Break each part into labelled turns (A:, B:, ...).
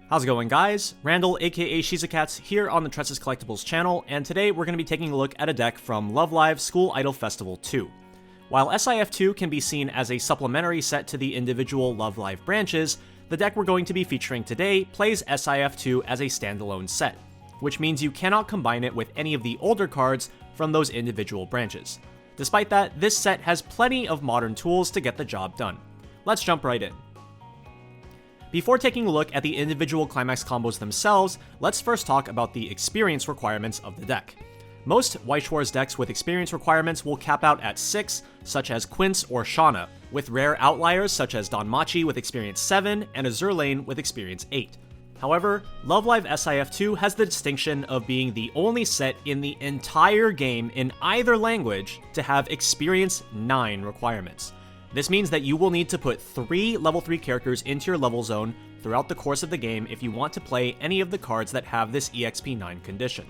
A: How's it going, guys? Randall, aka Shizakats, here on the Tressa's Collectibles channel, and today we're going to be taking a look at a deck from Love Live School Idol Festival 2. While SIF2 can be seen as a supplementary set to the individual Love Live branches, the deck we're going to be featuring today plays SIF2 as a standalone set, which means you cannot combine it with any of the older cards from those individual branches. Despite that, this set has plenty of modern tools to get the job done. Let's jump right in. Before taking a look at the individual climax combos themselves, let's first talk about the experience requirements of the deck. Most Weiss Schwarz decks with experience requirements will cap out at 6, such as Quince or Shauna, with rare outliers such as Danmachi with experience 7 and Azurlane with experience 8. However, Love Live SIF2 has the distinction of being the only set in the entire game in either language to have experience 9 requirements. This means that you will need to put 3 level 3 characters into your level zone throughout the course of the game if you want to play any of the cards that have this EXP 9 condition.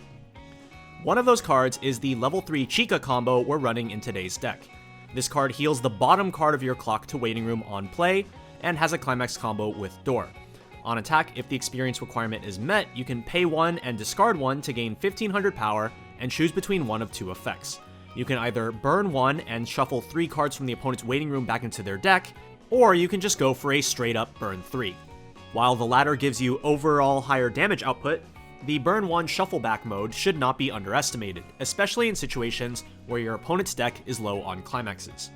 A: One of those cards is the level 3 Chica combo we're running in today's deck. This card heals the bottom card of your clock to waiting room on play, and has a climax combo with Door. On attack, if the experience requirement is met, you can pay 1 and discard 1 to gain 1500 power and choose between one of 2 effects. You can either burn 1 and shuffle 3 cards from the opponent's waiting room back into their deck, or you can just go for a straight up burn 3. While the latter gives you overall higher damage output, the burn 1 shuffle back mode should not be underestimated, especially in situations where your opponent's deck is low on climaxes.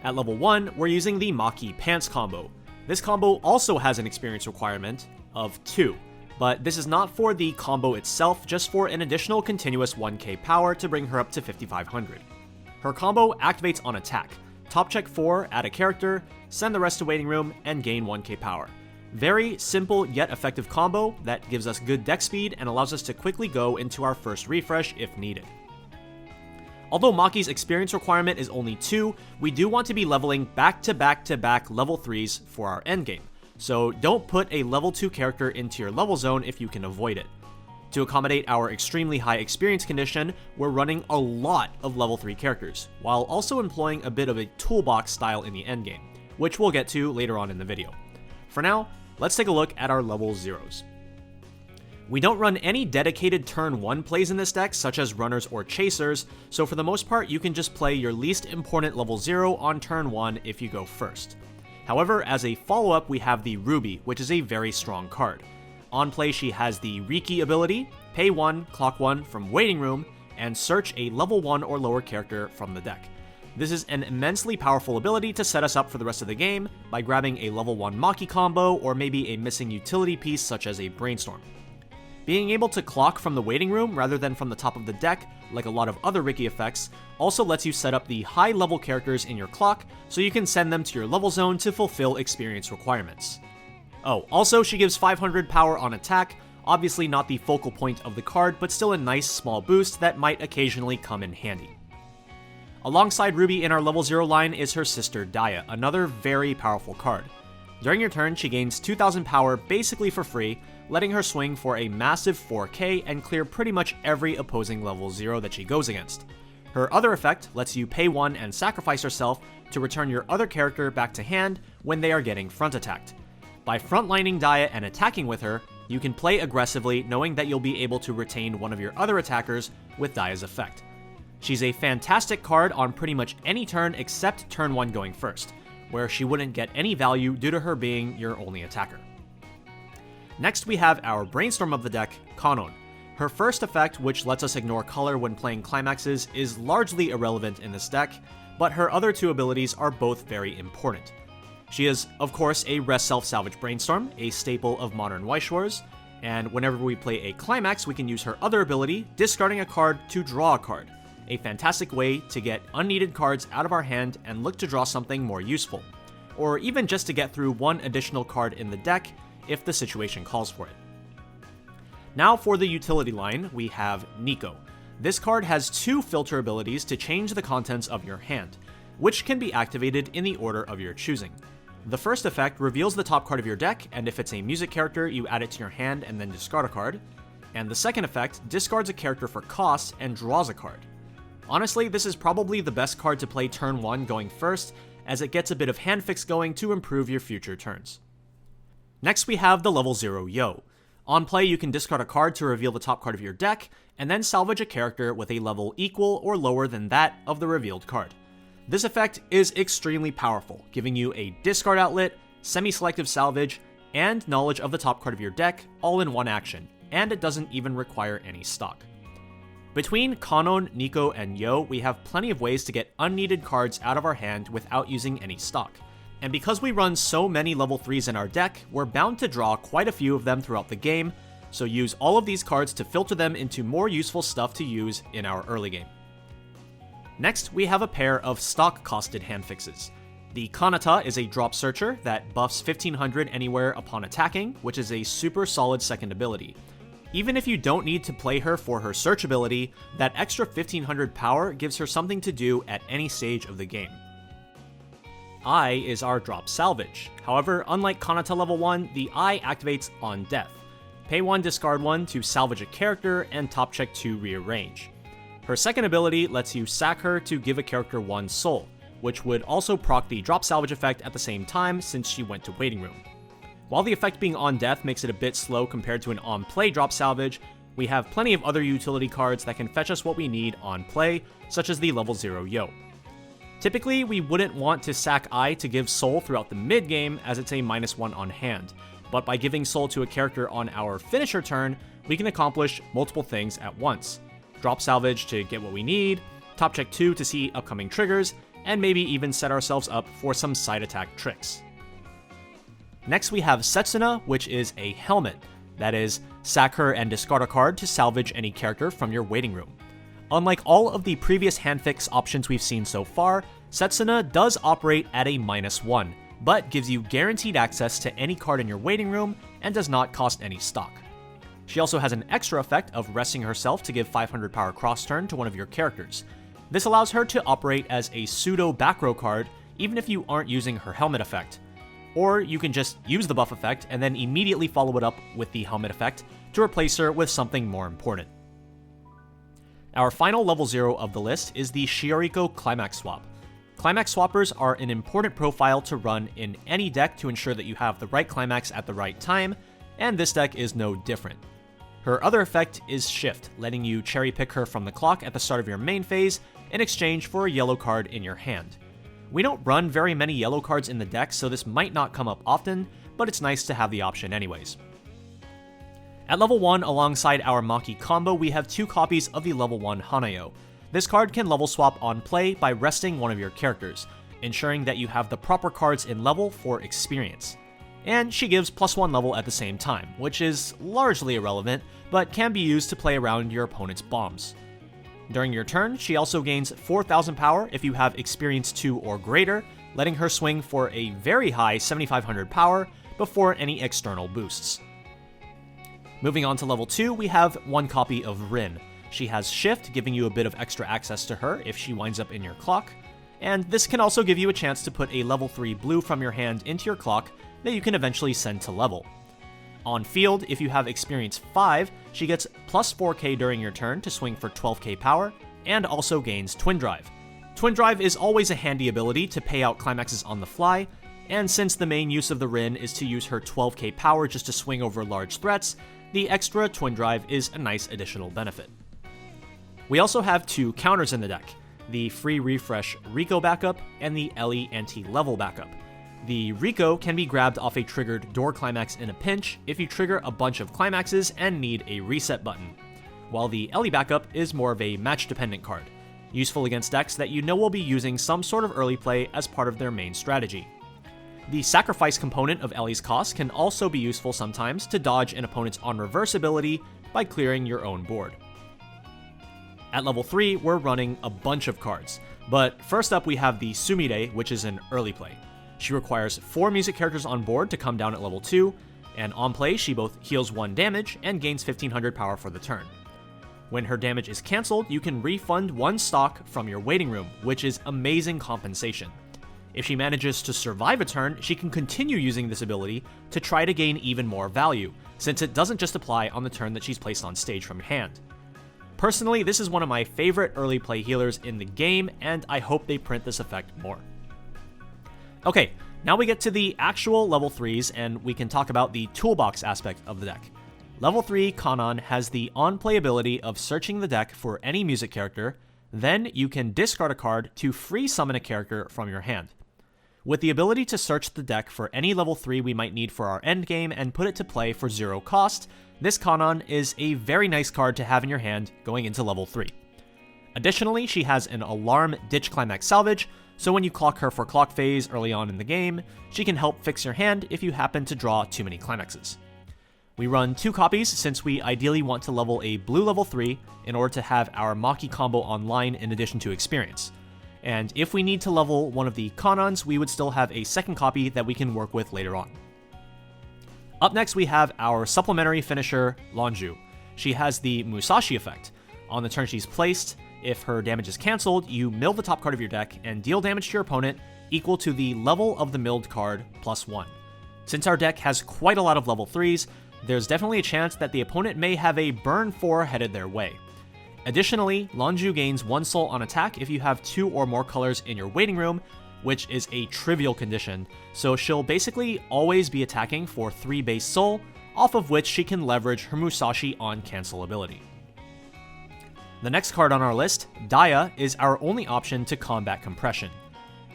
A: At level 1, we're using the Maki Pants combo. This combo also has an experience requirement of 2. But this is not for the combo itself, just for an additional continuous 1k power to bring her up to 5500. Her combo activates on attack. Top check 4, add a character, send the rest to waiting room, and gain 1k power. Very simple yet effective combo that gives us good deck speed and allows us to quickly go into our first refresh if needed. Although Maki's experience requirement is only 2, we do want to be leveling back-to-back-to-back level 3s for our endgame. So don't put a level 2 character into your level zone if you can avoid it. To accommodate our extremely high experience condition, we're running a lot of level 3 characters, while also employing a bit of a toolbox style in the endgame, which we'll get to later on in the video. For now, let's take a look at our level 0s. We don't run any dedicated turn 1 plays in this deck, such as runners or chasers, so for the most part you can just play your least important level 0 on turn 1 if you go first. However, as a follow-up, we have the Ruby, which is a very strong card. On play, she has the Riki ability, pay 1, clock 1 from waiting room, and search a level 1 or lower character from the deck. This is an immensely powerful ability to set us up for the rest of the game by grabbing a level 1 Maki combo or maybe a missing utility piece such as a Brainstorm. Being able to clock from the waiting room rather than from the top of the deck, like a lot of other Riki effects, also lets you set up the high-level characters in your clock so you can send them to your level zone to fulfill experience requirements. Oh, also she gives 500 power on attack, obviously not the focal point of the card, but still a nice small boost that might occasionally come in handy. Alongside Ruby in our level 0 line is her sister Daya, another very powerful card. During your turn, she gains 2000 power basically for free, letting her swing for a massive 4k and clear pretty much every opposing level 0 that she goes against. Her other effect lets you pay 1 and sacrifice herself to return your other character back to hand when they are getting front attacked. By frontlining Daya and attacking with her, you can play aggressively knowing that you'll be able to retain one of your other attackers with Daya's effect. She's a fantastic card on pretty much any turn except turn 1 going first, where she wouldn't get any value due to her being your only attacker. Next we have our Brainstorm of the deck, Kanon. Her first effect, which lets us ignore color when playing climaxes, is largely irrelevant in this deck, but her other 2 abilities are both very important. She is, of course, a Rest Self-Salvage Brainstorm, a staple of modern Weiss Schwarz, and whenever we play a climax, we can use her other ability, discarding a card to draw a card, a fantastic way to get unneeded cards out of our hand and look to draw something more useful, or even just to get through 1 additional card in the deck if the situation calls for it. Now for the utility line, we have Nico. This card has 2 filter abilities to change the contents of your hand, which can be activated in the order of your choosing. The first effect reveals the top card of your deck, and if it's a music character, you add it to your hand and then discard a card. And the second effect discards a character for cost and draws a card. Honestly, this is probably the best card to play turn 1 going first, as it gets a bit of hand fix going to improve your future turns. Next we have the level 0 Yo. On play, you can discard a card to reveal the top card of your deck, and then salvage a character with a level equal or lower than that of the revealed card. This effect is extremely powerful, giving you a discard outlet, semi-selective salvage, and knowledge of the top card of your deck all in one action, and it doesn't even require any stock. Between Kanon, Nico, and Yo, we have plenty of ways to get unneeded cards out of our hand without using any stock. And because we run so many level 3s in our deck, we're bound to draw quite a few of them throughout the game, so use all of these cards to filter them into more useful stuff to use in our early game. Next, we have a pair of stock-costed hand fixes. The Kanata is a drop searcher that buffs 1500 anywhere upon attacking, which is a super solid second ability. Even if you don't need to play her for her search ability, that extra 1500 power gives her something to do at any stage of the game. I is our drop salvage. However, unlike Kanata level 1, the I activates on death. Pay 1, discard 1 to salvage a character, and top check to rearrange. Her second ability lets you sack her to give a character 1 soul, which would also proc the drop salvage effect at the same time since she went to waiting room. While the effect being on death makes it a bit slow compared to an on play drop salvage, we have plenty of other utility cards that can fetch us what we need on play, such as the level 0 Yo. Typically, we wouldn't want to sack I to give soul throughout the mid game as it's a -1 on hand, but by giving soul to a character on our finisher turn, we can accomplish multiple things at once. Drop salvage to get what we need, top check 2 to see upcoming triggers, and maybe even set ourselves up for some side attack tricks. Next we have Setsuna, which is a helmet. That is, sack her and discard a card to salvage any character from your waiting room. Unlike all of the previous handfix options we've seen so far, Setsuna does operate at a -1, but gives you guaranteed access to any card in your waiting room and does not cost any stock. She also has an extra effect of resting herself to give 500 power cross turn to one of your characters. This allows her to operate as a pseudo back row card even if you aren't using her helmet effect. Or you can just use the buff effect and then immediately follow it up with the helmet effect to replace her with something more important. Our final level 0 of the list is the Shioriko Climax Swap. Climax Swappers are an important profile to run in any deck to ensure that you have the right climax at the right time, and this deck is no different. Her other effect is Shift, letting you cherry pick her from the clock at the start of your main phase in exchange for a yellow card in your hand. We don't run very many yellow cards in the deck, so this might not come up often, but it's nice to have the option anyways. At level 1, alongside our Maki combo, we have 2 copies of the level 1 Hanayo. This card can level swap on play by resting one of your characters, ensuring that you have the proper cards in level for experience. And she gives +1 level at the same time, which is largely irrelevant, but can be used to play around your opponent's bombs. During your turn, she also gains 4000 power if you have experience 2 or greater, letting her swing for a very high 7500 power before any external boosts. Moving on to level 2, we have 1 copy of Rin. She has Shift, giving you a bit of extra access to her if she winds up in your clock, and this can also give you a chance to put a level 3 blue from your hand into your clock that you can eventually send to level. On field, if you have experience 5, she gets plus 4k during your turn to swing for 12k power, and also gains Twin Drive. Twin Drive is always a handy ability to pay out climaxes on the fly, and since the main use of the Rin is to use her 12k power just to swing over large threats, the extra Twin Drive is a nice additional benefit. We also have 2 counters in the deck, the Free Refresh Rico backup and the Ellie Anti-Level backup. The Rico can be grabbed off a triggered door climax in a pinch if you trigger a bunch of climaxes and need a reset button, while the Ellie backup is more of a match-dependent card, useful against decks that you know will be using some sort of early play as part of their main strategy. The sacrifice component of Ellie's cost can also be useful sometimes to dodge an opponent's on-reverse ability by clearing your own board. At level 3, we're running a bunch of cards, but first up we have the Sumire, which is an early play. She requires 4 music characters on board to come down at level 2, and on play she both heals 1 damage and gains 1500 power for the turn. When her damage is cancelled, you can refund 1 stock from your waiting room, which is amazing compensation. If she manages to survive a turn, she can continue using this ability to try to gain even more value, since it doesn't just apply on the turn that she's placed on stage from your hand. Personally, this is one of my favorite early play healers in the game, and I hope they print this effect more. Okay, Now we get to the actual level 3s, and we can talk about the toolbox aspect of the deck. Level 3 Kanon has the on-play ability of searching the deck for any music character, then you can discard a card to free summon a character from your hand. With the ability to search the deck for any level 3 we might need for our endgame and put it to play for 0 cost, this Kanon is a very nice card to have in your hand going into level 3. Additionally, she has an Alarm Ditch Climax Salvage, so when you clock her for clock phase early on in the game, she can help fix your hand if you happen to draw too many climaxes. We run 2 copies since we ideally want to level a blue level 3 in order to have our Maki combo online in addition to experience. And if we need to level one of the Kanons, we would still have a second copy that we can work with later on. Up next we have our supplementary finisher, Lonju. She has the Musashi effect. On the turn she's placed, if her damage is cancelled, you mill the top card of your deck and deal damage to your opponent equal to the level of the milled card plus 1. Since our deck has quite a lot of level 3s, there's definitely a chance that the opponent may have a burn 4 headed their way. Additionally, Lonju gains 1 soul on attack if you have 2 or more colors in your waiting room, which is a trivial condition, so she'll basically always be attacking for 3 base soul, off of which she can leverage her Musashi on cancel ability. The next card on our list, Daya, is our only option to combat compression.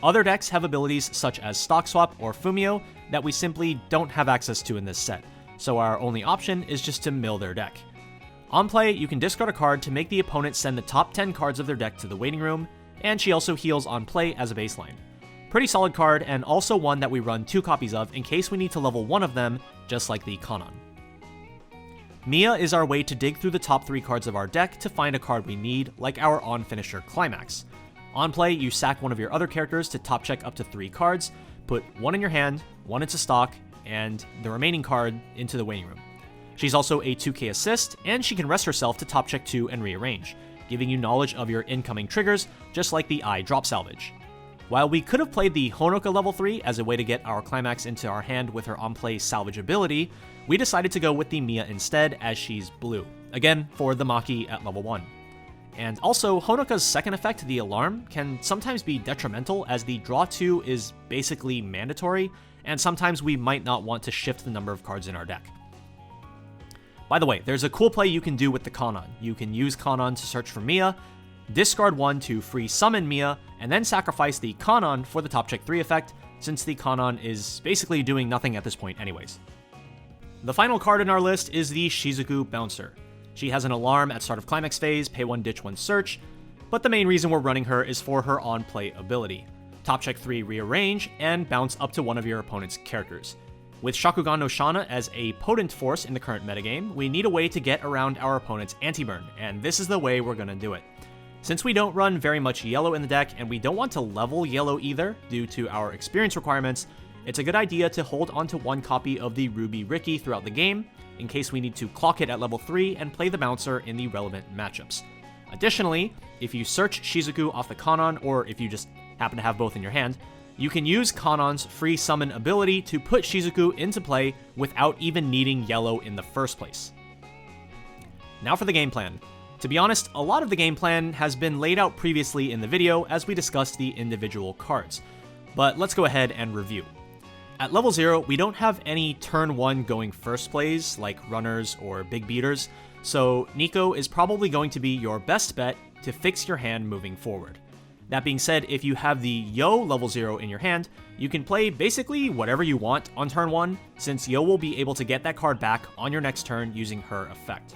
A: Other decks have abilities such as Stock Swap or Fumio that we simply don't have access to in this set, so our only option is just to mill their deck. On play, you can discard a card to make the opponent send the top 10 cards of their deck to the waiting room, and she also heals on play as a baseline. Pretty solid card, and also one that we run 2 copies of in case we need to level one of them, just like the Kanon. Mia is our way to dig through the top 3 cards of our deck to find a card we need, like our on-finisher Climax. On play, you sack one of your other characters to top check up to 3 cards, put 1 in your hand, 1 into stock, and the remaining card into the waiting room. She's also a 2k assist, and she can rest herself to top check 2 and rearrange, giving you knowledge of your incoming triggers, just like the Eye Drop Salvage. While we could have played the Honoka level 3 as a way to get our Climax into our hand with her on-play salvage ability, we decided to go with the Mia instead as she's blue, again for the Maki at level 1. And also, Honoka's second effect, the Alarm, can sometimes be detrimental as the draw 2 is basically mandatory, and sometimes we might not want to shift the number of cards in our deck. By the way, there's a cool play you can do with the Kanon. You can use Kanon to search for Mia, discard 1 to free summon Mia, and then sacrifice the Kanon for the top check 3 effect, since the Kanon is basically doing nothing at this point anyways. The final card in our list is the Shizuku Bouncer. She has an alarm at start of Climax phase, pay 1 ditch 1 search, but the main reason we're running her is for her on-play ability. Top check 3 rearrange, and bounce up to one of your opponent's characters. With Shakugan no Shana as a potent force in the current metagame, we need a way to get around our opponent's anti-burn, and this is the way we're gonna do it. Since we don't run very much yellow in the deck, and we don't want to level yellow either due to our experience requirements, it's a good idea to hold onto 1 copy of the Ruby Riki throughout the game, in case we need to clock it at level 3 and play the Bouncer in the relevant matchups. Additionally, if you search Shizuku off the Kanon, or if you just happen to have both in your hand, you can use Kanon's free summon ability to put Shizuku into play without even needing yellow in the first place. Now for the game plan. To be honest, a lot of the game plan has been laid out previously in the video as we discussed the individual cards, but let's go ahead and review. At level 0, we don't have any turn 1 going first plays like runners or big beaters, so Nico is probably going to be your best bet to fix your hand moving forward. That being said, if you have the Yo level 0 in your hand, you can play basically whatever you want on turn 1, since Yo will be able to get that card back on your next turn using her effect.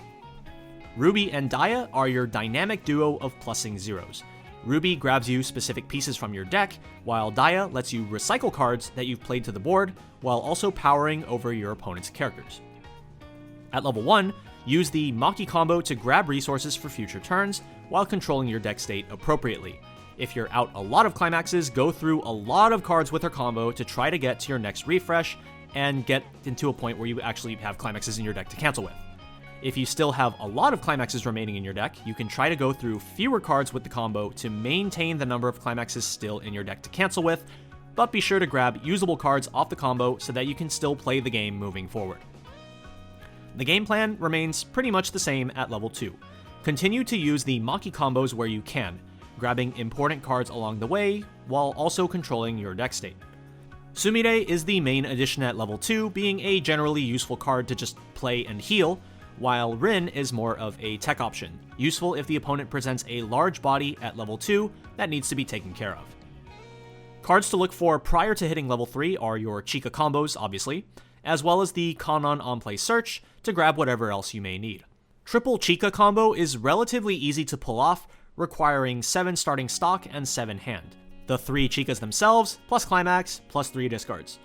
A: Ruby and Daya are your dynamic duo of plussing zeros. Ruby grabs you specific pieces from your deck, while Daya lets you recycle cards that you've played to the board, while also powering over your opponent's characters. At level 1, use the Maki combo to grab resources for future turns, while controlling your deck state appropriately. If you're out a lot of climaxes, go through a lot of cards with her combo to try to get to your next refresh, and get into a point where you actually have climaxes in your deck to cancel with. If you still have a lot of climaxes remaining in your deck, you can try to go through fewer cards with the combo to maintain the number of climaxes still in your deck to cancel with, but be sure to grab usable cards off the combo so that you can still play the game moving forward. The game plan remains pretty much the same at level 2. Continue to use the Maki combos where you can, grabbing important cards along the way, while also controlling your deck state. Sumire is the main addition at level 2, being a generally useful card to just play and heal, while Rin is more of a tech option, useful if the opponent presents a large body at level 2 that needs to be taken care of. Cards to look for prior to hitting level 3 are your Chica combos, obviously, as well as the Kanon on-play search to grab whatever else you may need. Triple Chica combo is relatively easy to pull off, requiring 7 starting stock and 7 hand. The 3 Chicas themselves, plus Climax, plus 3 discards.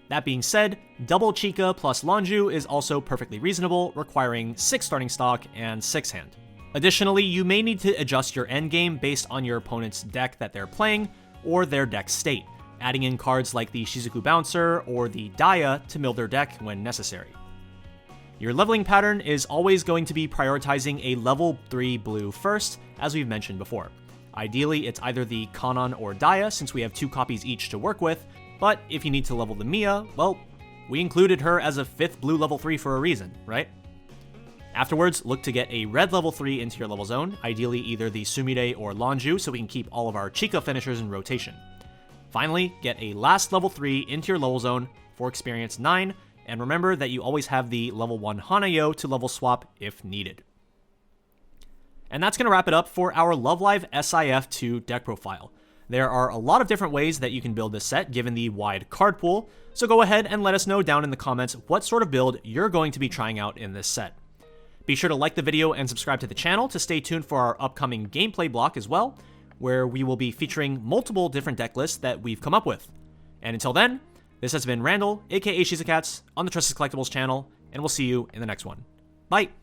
A: That being said, double Chica plus Lonju is also perfectly reasonable, requiring 6 starting stock and 6 hand. Additionally, you may need to adjust your endgame based on your opponent's deck that they're playing, or their deck state, adding in cards like the Shizuku Bouncer or the Daya to mill their deck when necessary. Your leveling pattern is always going to be prioritizing a level 3 blue first, as we've mentioned before. Ideally, it's either the Kanon or Daya, since we have 2 copies each to work with, but if you need to level the Mia, well, we included her as a 5th blue level 3 for a reason, right? Afterwards, look to get a red level 3 into your level zone, ideally either the Sumire or Lonju, so we can keep all of our Chica finishers in rotation. Finally, get a last level 3 into your level zone for experience 9, and remember that you always have the level 1 Hanayo to level swap if needed. And that's going to wrap it up for our Love Live SIF2 deck profile. There are a lot of different ways that you can build this set given the wide card pool, so go ahead and let us know down in the comments what sort of build you're going to be trying out in this set. Be sure to like the video and subscribe to the channel to stay tuned for our upcoming gameplay block as well, where we will be featuring multiple different deck lists that we've come up with. And until then, this has been Randall, aka Shizakats, on the Tressa's Collectibles channel, and we'll see you in the next one. Bye!